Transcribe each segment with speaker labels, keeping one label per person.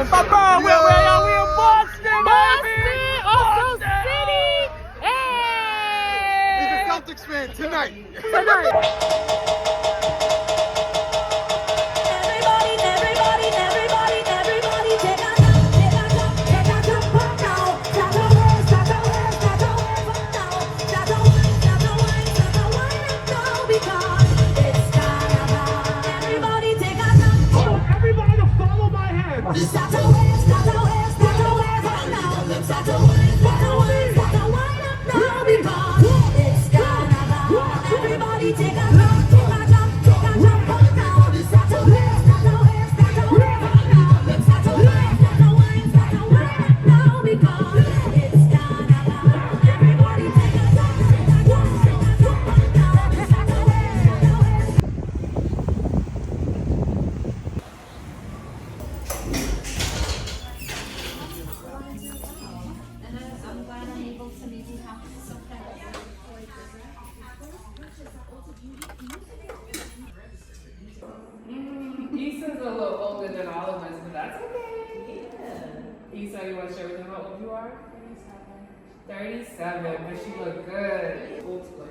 Speaker 1: Papa, where are we in Boston, baby?
Speaker 2: OSOCITY! Hey!
Speaker 1: He's a Celtics fan tonight. Everybody to follow my hand.
Speaker 3: Everybody take a jump, take a jump, take a jump up now. Start to wave, start to wave, start to wave up now. Start to wave, start to wave, start to wave up now because it's Carnival. Everybody take a jump, take a jump, take a jump up now. Start to wave, start to wave.
Speaker 4: I'm glad I'm able to maybe have some kind of
Speaker 2: Issa's a little older than all of us, but that's okay. Yeah. Issa, you want to share with them how old you are? 37, but she look good. Old school.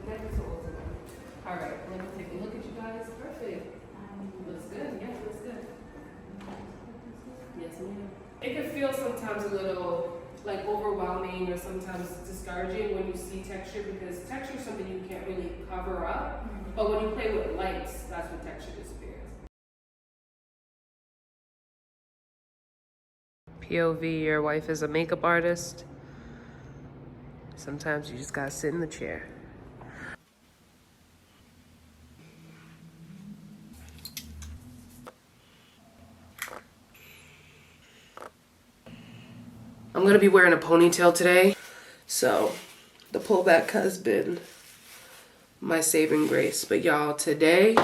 Speaker 2: Never so old enough. All right, let me take a look at you guys. Perfect. Looks good. Yeah, looks good. Yes, ma'am. It can feel sometimes a little like overwhelming or sometimes discouraging when you see texture because texture is something you can't really cover up. But when you play with lights, that's when texture disappears. POV, your wife is a makeup artist. Sometimes you just gotta sit in the chair. I'm gonna be wearing a ponytail today, so the pullback has been my saving grace. But y'all, today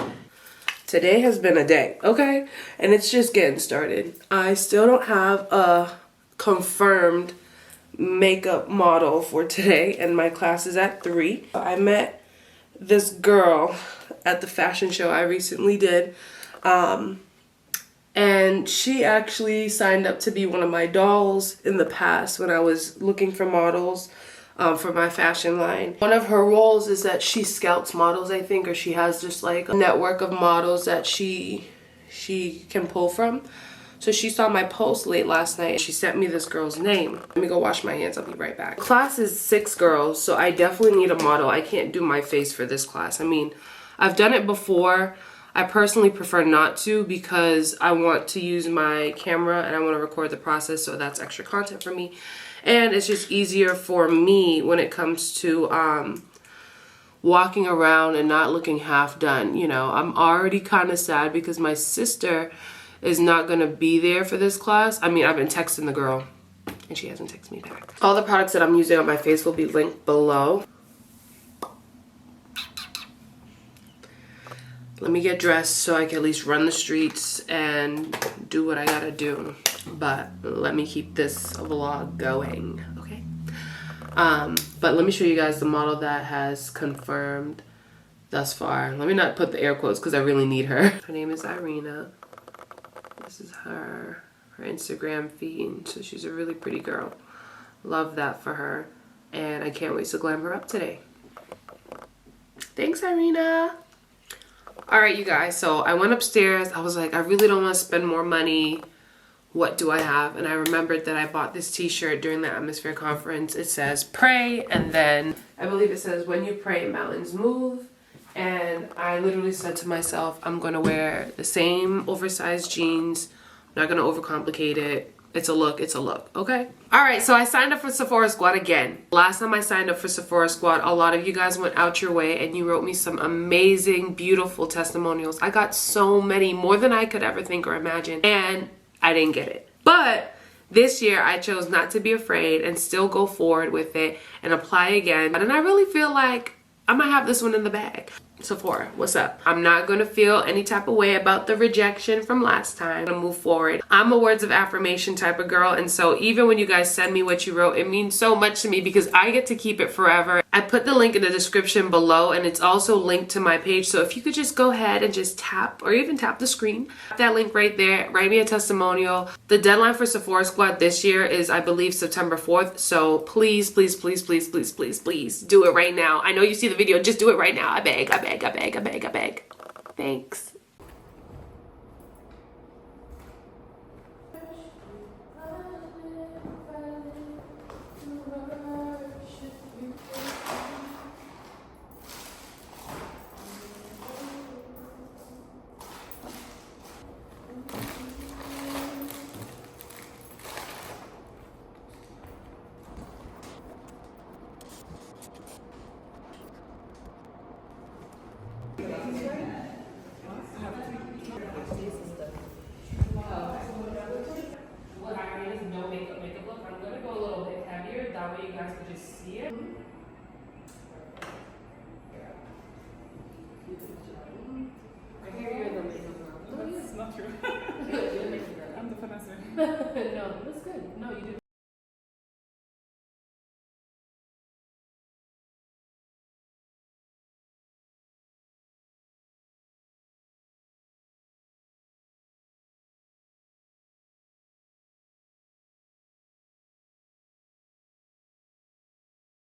Speaker 2: has been a day, okay? And it's just getting started. I still don't have a confirmed makeup model for today, and my class is at 3. I met this girl at the fashion show I recently did, and she actually signed up to be one of my dolls in the past when I was looking for models for my fashion line. One of her roles is that she scouts models, I think, or she has just like a network of models that she can pull from. So she saw my post late last night and she sent me this girl's name. Let me go wash my hands, I'll be right back. Class is 6 girls, so I definitely need a model. I can't do my face for this class. I mean, I've done it before. I personally prefer not to because I want to use my camera and I want to record the process, so that's extra content for me. And it's just easier for me when it comes to walking around and not looking half done. You know, I'm already kind of sad because my sister is not going to be there for this class. I mean, I've been texting the girl and she hasn't texted me back. All the products that I'm using on my face will be linked below. Let me get dressed so I can at least run the streets and do what I gotta do. But let me keep this vlog going, okay? But let me show you guys the model that has confirmed thus far. Let me not put the air quotes because I really need her. Her name is Irina. This is her Instagram feed. So she's a really pretty girl. Love that for her. And I can't wait to glam her up today. Thanks, Irina. Alright, you guys, so I went upstairs. I was like, I really don't want to spend more money. What do I have? And I remembered that I bought this t-shirt during the Atmosphere conference. It says, pray, and then I believe it says, when you pray, mountains move. And I literally said to myself, I'm going to wear the same oversized jeans. I'm not going to overcomplicate it. It's a look, okay? Alright, so I signed up for Sephora SQUAD again. Last time I signed up for Sephora SQUAD, a lot of you guys went out your way and you wrote me some amazing, beautiful testimonials. I got so many, more than I could ever think or imagine, and I didn't get it. But this year, I chose not to be afraid and still go forward with it and apply again. And I really feel like I might have this one in the bag. Sephora, what's up? I'm not gonna feel any type of way about the rejection from last time. I'm gonna move forward. I'm a words of affirmation type of girl, and so even when you guys send me what you wrote, it means so much to me because I get to keep it forever. I put the link in the description below, and it's also linked to my page, so if you could just go ahead and just tap, or even tap the screen, tap that link right there, write me a testimonial. The deadline for Sephora Squad this year is, I believe, September 4th, so please, please, please, please, please, please, please do it right now. I know you see the video, just do it right now. I beg, I beg, I beg, I beg, I beg. Thanks. What I mean is no makeup look. I'm gonna go a little bit heavier, that way you guys can just see it. I hear you're the makeup girl.
Speaker 5: That's not true.
Speaker 2: You're the makeup girl.
Speaker 5: I'm the finesser.
Speaker 2: No, that's good. No, you do.